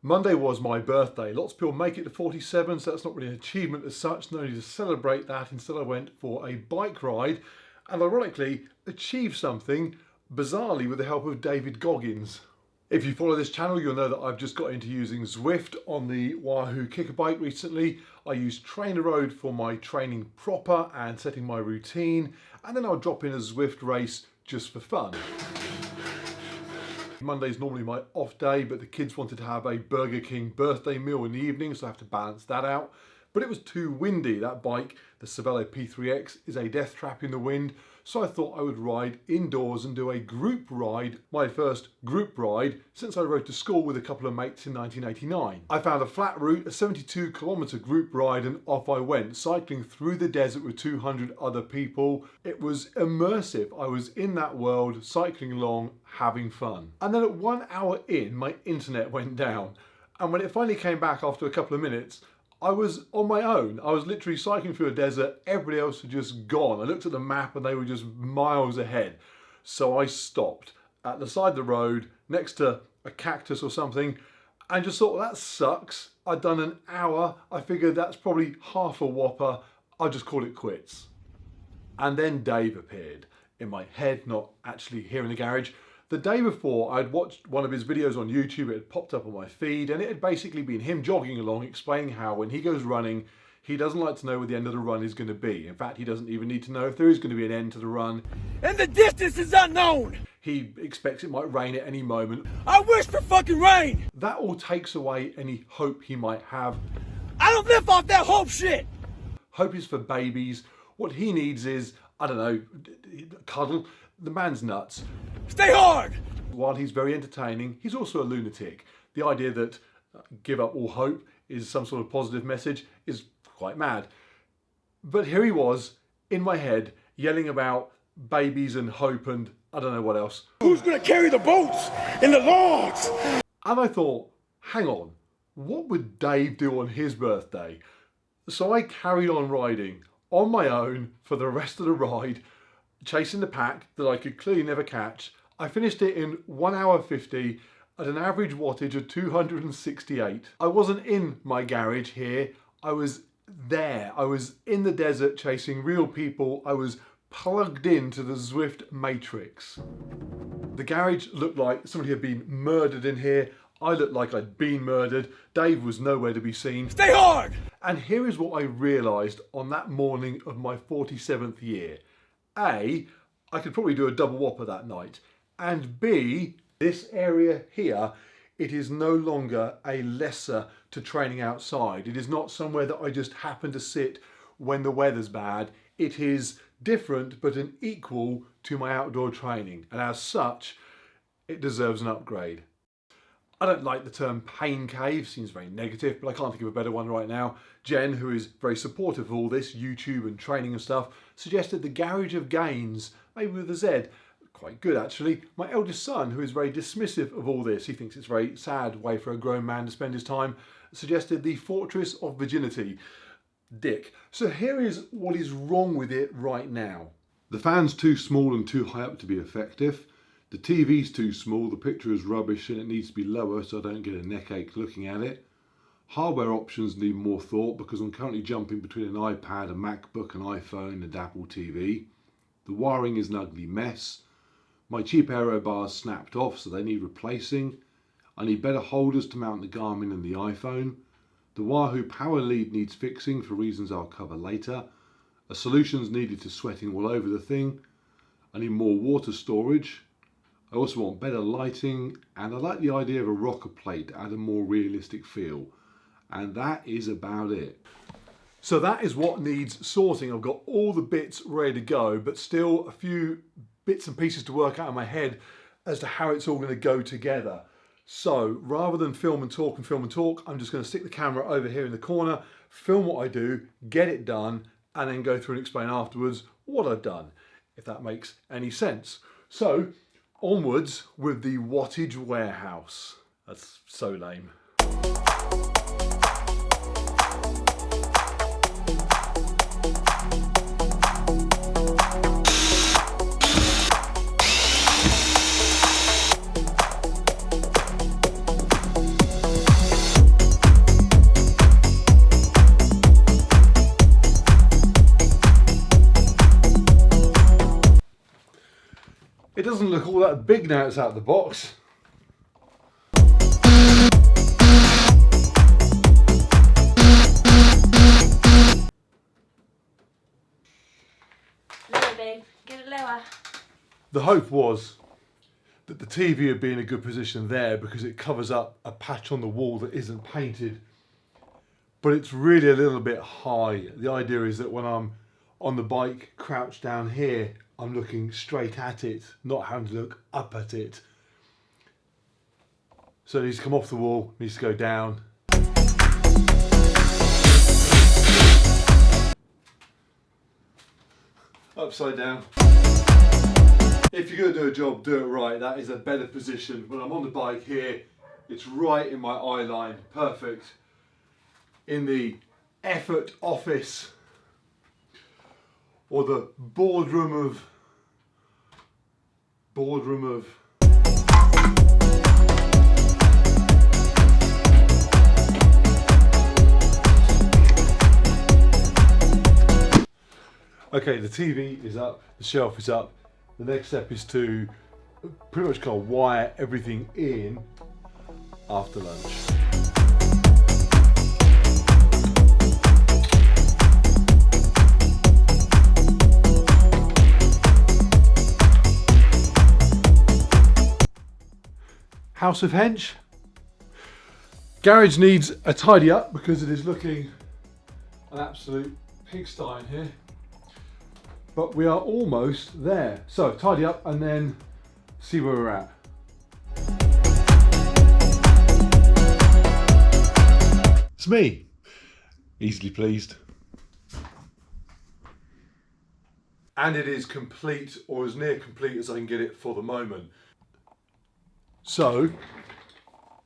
Monday was my birthday. Lots of people make it to 47, so that's not really an achievement as such. No need to celebrate that. Instead, I went for a bike ride and ironically achieved something, bizarrely with the help of David Goggins. If you follow this channel, you'll know that I've just got into using Zwift on the Wahoo kicker bike recently. I use TrainerRoad for my training proper and setting my routine, and then I'll drop in a Zwift race just for fun. Monday's normally my off day, but the kids wanted to have a Burger King birthday meal in the evening, so I have to balance that out. But it was too windy. That bike, the Cervelo P3X, is a death trap in the wind, so I thought I would ride indoors and do a group ride, my first group ride since I rode to school with a couple of mates in 1989. I found a flat route, a 72-kilometre group ride, and off I went, cycling through the desert with 200 other people. It was immersive. I was in that world, cycling along, having fun. And then at 1 hour in, my internet went down. And when it finally came back after a couple of minutes, I was on my own. I was literally cycling through a desert. Everybody else had just gone. I looked at the map and they were just miles ahead. So I stopped at the side of the road next to a cactus or something and just thought, well, that sucks. I'd done an hour. I figured that's probably half a whopper. I'll just call it quits. And then Dave appeared in my head, not actually here in the garage. The day before, I'd watched one of his videos on YouTube. It had popped up on my feed, and it had basically been him jogging along, explaining how when he goes running, he doesn't like to know where the end of the run is going to be. In fact, he doesn't even need to know if there is going to be an end to the run. And the distance is unknown! He expects it might rain at any moment. I wish for fucking rain! That all takes away any hope he might have. I don't live off that hope shit! Hope is for babies. What he needs is, I don't know, cuddle. The man's nuts. Stay hard! While he's very entertaining, he's also a lunatic. The idea that give up all hope is some sort of positive message is quite mad. But here he was, in my head, yelling about babies and hope and I don't know what else. Who's gonna carry the boats and the logs? And I thought, hang on, what would Dave do on his birthday? So I carried on riding on my own for the rest of the ride, chasing the pack that I could clearly never catch. I finished it in 1 hour 50 at an average wattage of 268. I wasn't in my garage here, I was there. I was in the desert chasing real people. I was plugged into the Zwift matrix. The garage looked like somebody had been murdered in here. I looked like I'd been murdered. Dave was nowhere to be seen. Stay hard! And here is what I realised on that morning of my 47th year. A, I could probably do a double whopper that night. And B, this area here, it is no longer a lesser to training outside. It is not somewhere that I just happen to sit when the weather's bad. It is different but an equal to my outdoor training. And as such, it deserves an upgrade. I don't like the term pain cave, seems very negative, but I can't think of a better one right now. Jen, who is very supportive of all this, YouTube and training and stuff, suggested the Garage of Gains, maybe with a Z. Quite good actually. My eldest son, who is very dismissive of all this, he thinks it's a very sad way for a grown man to spend his time, suggested the Fortress of Virginity. Dick. So here is what is wrong with it right now. The fan's too small and too high up to be effective. The TV's too small, the picture is rubbish and it needs to be lower so I don't get a neck ache looking at it. Hardware options need more thought because I'm currently jumping between an iPad, a MacBook, an iPhone and Apple TV. The wiring is an ugly mess. My cheap aero bars snapped off so they need replacing. I need better holders to mount the Garmin and the iPhone. The Wahoo power lead needs fixing for reasons I'll cover later. A solution's needed to sweating all over the thing. I need more water storage. I also want better lighting and I like the idea of a rocker plate to add a more realistic feel. And that is about it. So that is what needs sorting. I've got all the bits ready to go, but still a few bits and pieces to work out in my head as to how it's all going to go together. So rather than film and talk, I'm just going to stick the camera over here in the corner, film what I do, get it done, and then go through and explain afterwards what I've done, if that makes any sense. So onwards with the wattage warehouse. That's so lame. doesn't look all that big now it's out of the box. Lower, babe. Get it lower. The hope was that the TV would be in a good position there because it covers up a patch on the wall that isn't painted. But it's really a little bit high. The idea is that when I'm on the bike crouched down here, I'm looking straight at it, not having to look up at it. So it needs to come off the wall, needs to go down. Upside down. If you're going to do a job, do it right. That is a better position. When I'm on the bike here, it's right in my eye line. Perfect. In the effort office or the boardroom of Okay, the TV is up, the shelf is up. The next step is to pretty much kind of wire everything in after lunch. House of Hench. Garage needs a tidy up because it is looking an absolute pigsty in here. But we are almost there. So tidy up and then see where we're at. It's me. Easily pleased. And it is complete, or as near complete as I can get it for the moment. So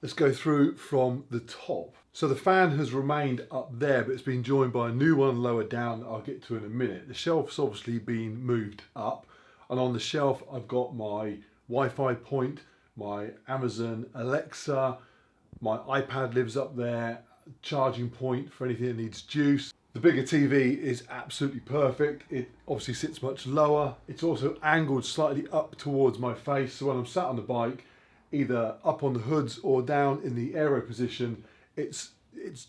let's go through from the top. So the fan has remained up there, but it's been joined by a new one lower down that I'll get to in a minute. The shelf's obviously been moved up, and on the shelf I've got my Wi-Fi point, my Amazon Alexa, my iPad lives up there, charging point for anything that needs juice. The bigger TV is absolutely perfect. It obviously sits much lower. It's also angled slightly up towards my face, so when I'm sat on the bike, either up on the hoods or down in the aero position, it's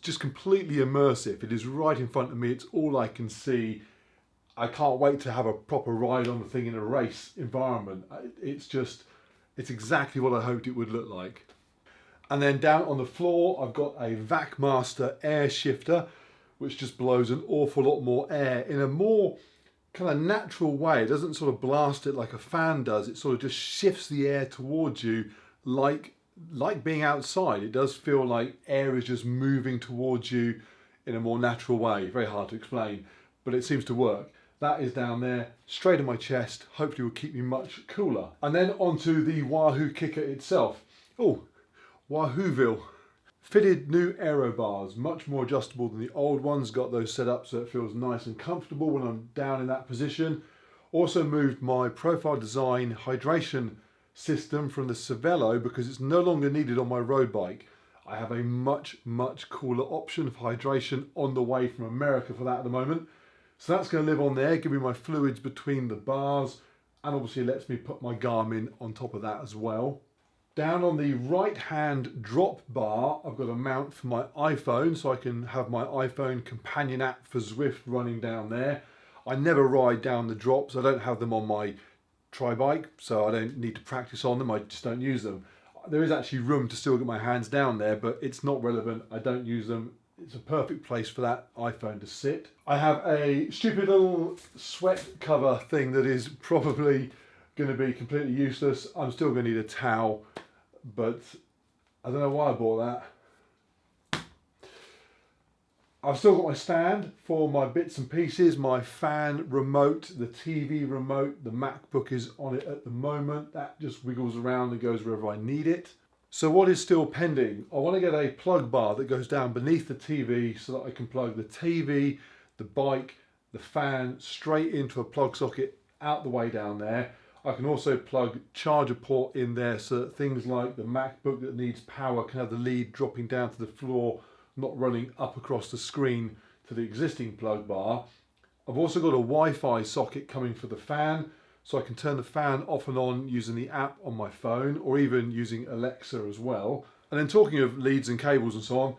just completely immersive. It is right in front of me. It's all I can see. I can't wait to have a proper ride on the thing in a race environment. It's exactly what I hoped it would look like. And then down on the floor, I've got a VacMaster air shifter, which just blows an awful lot more air in a more kind of natural way. It doesn't sort of blast it like a fan does. It sort of just shifts the air towards you like being outside. It does feel like air is just moving towards you in a more natural way. Very hard to explain, but it seems to work. That is down there, straight in my chest. Hopefully will keep me much cooler. And then onto the Wahoo kicker itself. Oh, Wahooville. Fitted new aero bars, much more adjustable than the old ones. Got those set up so it feels nice and comfortable when I'm down in that position. Also moved my Profile Design hydration system from the Cervelo because it's no longer needed on my road bike. I have a much cooler option for hydration on the way from America for that at the moment. So that's going to live on there, give me my fluids between the bars, and obviously lets me put my Garmin on top of that as well. Down on the right hand drop bar, I've got a mount for my iPhone, so I can have my iPhone companion app for Zwift running down there. I never ride down the drops. I don't have them on my tri-bike, so I don't need to practice on them. I just don't use them. There is actually room to still get my hands down there, but it's not relevant. I don't use them. It's a perfect place for that iPhone to sit. I have a stupid little sweat cover thing that is probably going to be completely useless. I'm still going to need a towel, but I don't know why I bought that. I've still got my stand for my bits and pieces, my fan remote, the TV remote, the MacBook is on it at the moment. That just wiggles around and goes wherever I need it. So what is still pending? I want to get a plug bar that goes down beneath the TV so that I can plug the TV, the bike, the fan straight into a plug socket out the way down there. I can also plug charger port in there so that things like the MacBook that needs power can have the lead dropping down to the floor, not running up across the screen to the existing plug bar. I've also got a Wi-Fi socket coming for the fan, so I can turn the fan off and on using the app on my phone, or even using Alexa as well. And then talking of leads and cables and so on,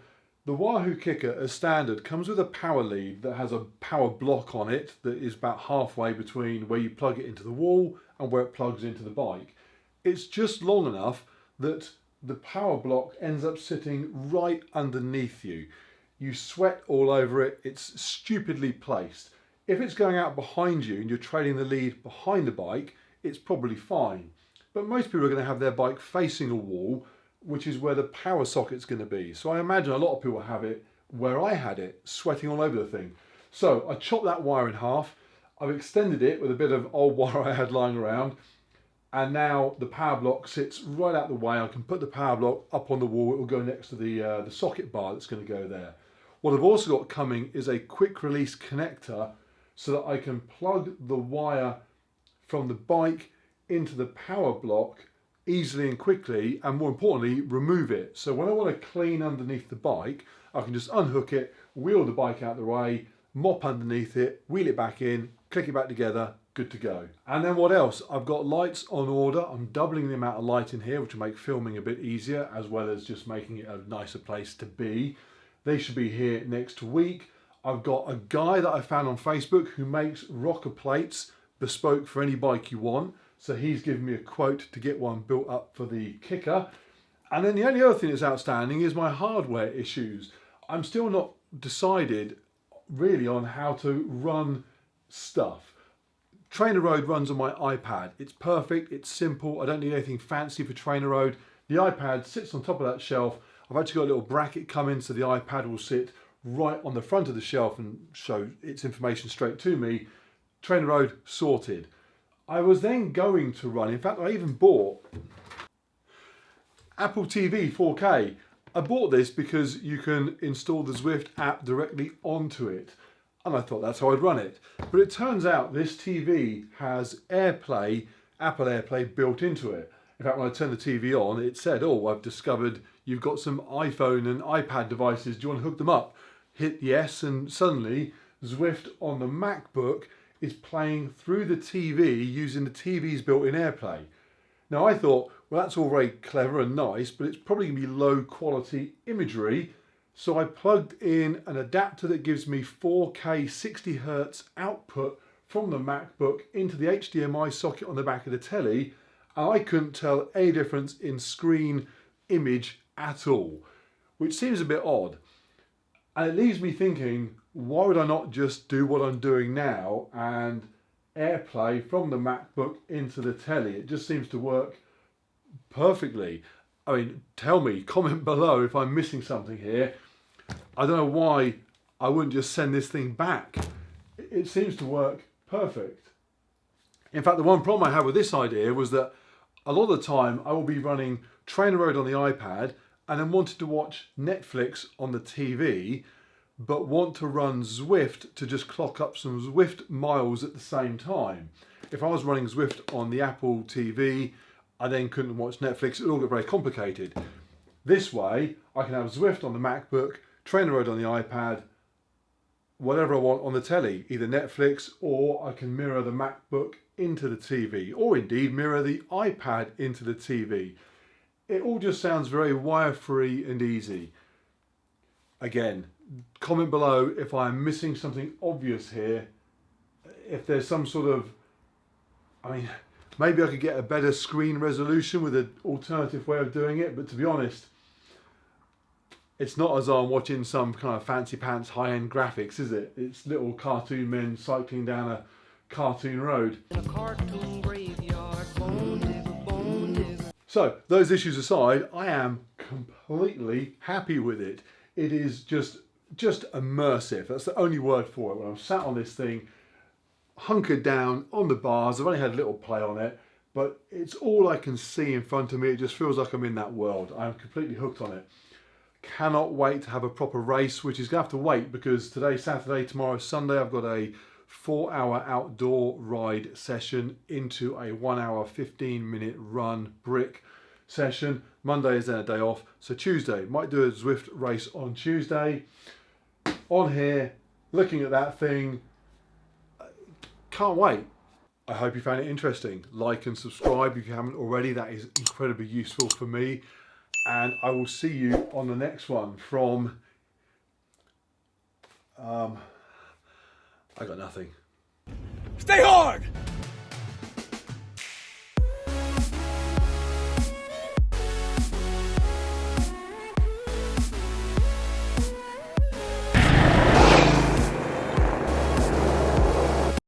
the Wahoo Kicker as standard comes with a power lead that has a power block on it that is about halfway between where you plug it into the wall and where it plugs into the bike. It's just long enough that the power block ends up sitting right underneath you. You sweat all over it, it's stupidly placed. If it's going out behind you and you're trailing the lead behind the bike, it's probably fine. But most people are going to have their bike facing a wall, which is where the power socket's going to be. So I imagine a lot of people have it where I had it, sweating all over the thing. So I chopped that wire in half, I've extended it with a bit of old wire I had lying around, and now the power block sits right out the way. I can put the power block up on the wall, it will go next to the socket bar that's going to go there. What I've also got coming is a quick release connector so that I can plug the wire from the bike into the power block easily and quickly, and more importantly, remove it. So when I want to clean underneath the bike, I can just unhook it, wheel the bike out the way, mop underneath it, wheel it back in, click it back together, good to go. And then what else? I've got lights on order. I'm doubling the amount of light in here, which will make filming a bit easier, as well as just making it a nicer place to be. They should be here next week. I've got a guy that I found on Facebook who makes rocker plates bespoke for any bike you want. So he's given me a quote to get one built up for the Kicker. And then the only other thing that's outstanding is my hardware issues. I'm still not decided really on how to run stuff. TrainerRoad runs on my iPad. It's perfect, it's simple, I don't need anything fancy for TrainerRoad. The iPad sits on top of that shelf. I've actually got a little bracket come in so the iPad will sit right on the front of the shelf and show its information straight to me. TrainerRoad sorted. I was then going to run, in fact I even bought Apple TV 4K. I bought this because you can install the Zwift app directly onto it, and I thought that's how I'd run it. But it turns out this TV has AirPlay, Apple AirPlay built into it. In fact, when I turned the TV on, it said, oh, I've discovered you've got some iPhone and iPad devices, do you want to hook them up? Hit yes, and suddenly Zwift on the MacBook is playing through the TV using the TV's built-in AirPlay. Now I thought, well, that's all very clever and nice, but it's probably going to be low quality imagery. So I plugged in an adapter that gives me 4K 60 Hertz output from the MacBook into the HDMI socket on the back of the telly, and I couldn't tell any difference in screen image at all, which seems a bit odd. And it leaves me thinking, why would I not just do what I'm doing now and AirPlay from the MacBook into the telly? It just seems to work perfectly. I mean, tell me, comment below if I'm missing something here. I don't know why I wouldn't just send this thing back. It seems to work perfect. In fact, the one problem I had with this idea was that a lot of the time I will be running TrainerRoad on the iPad and then wanted to watch Netflix on the TV, but want to run Zwift to just clock up some Zwift miles at the same time. If I was running Zwift on the Apple TV, I then couldn't watch Netflix. It would all get very complicated. This way, I can have Zwift on the MacBook, TrainerRoad on the iPad, whatever I want on the telly, either Netflix, or I can mirror the MacBook into the TV, or indeed mirror the iPad into the TV. It all just sounds very wire-free and easy. Again, comment below if I'm missing something obvious here. If there's some sort of, I mean, maybe I could get a better screen resolution with an alternative way of doing it, but to be honest, it's not as though I'm watching some kind of fancy pants high-end graphics, is it? It's little cartoon men cycling down a cartoon road. In a cartoon graveyard, bone digger, bone digger. So, those issues aside, I am completely happy with it. It is just immersive. That's the only word for it. When I'm sat on this thing, hunkered down on the bars, I've only had a little play on it, but it's all I can see in front of me. It just feels like I'm in that world. I'm completely hooked on it. Cannot wait to have a proper race, which is going to have to wait because today's Saturday, tomorrow's Sunday. I've got a 4-hour outdoor ride session into a 1-hour 15-minute run brick session. Monday is then a day off, so Tuesday might do a Zwift race on Tuesday. On here, looking at that thing, can't wait. I hope you found it interesting. Like and subscribe if you haven't already. That is incredibly useful for me. And I will see you on the next one from... I got nothing. Stay hard!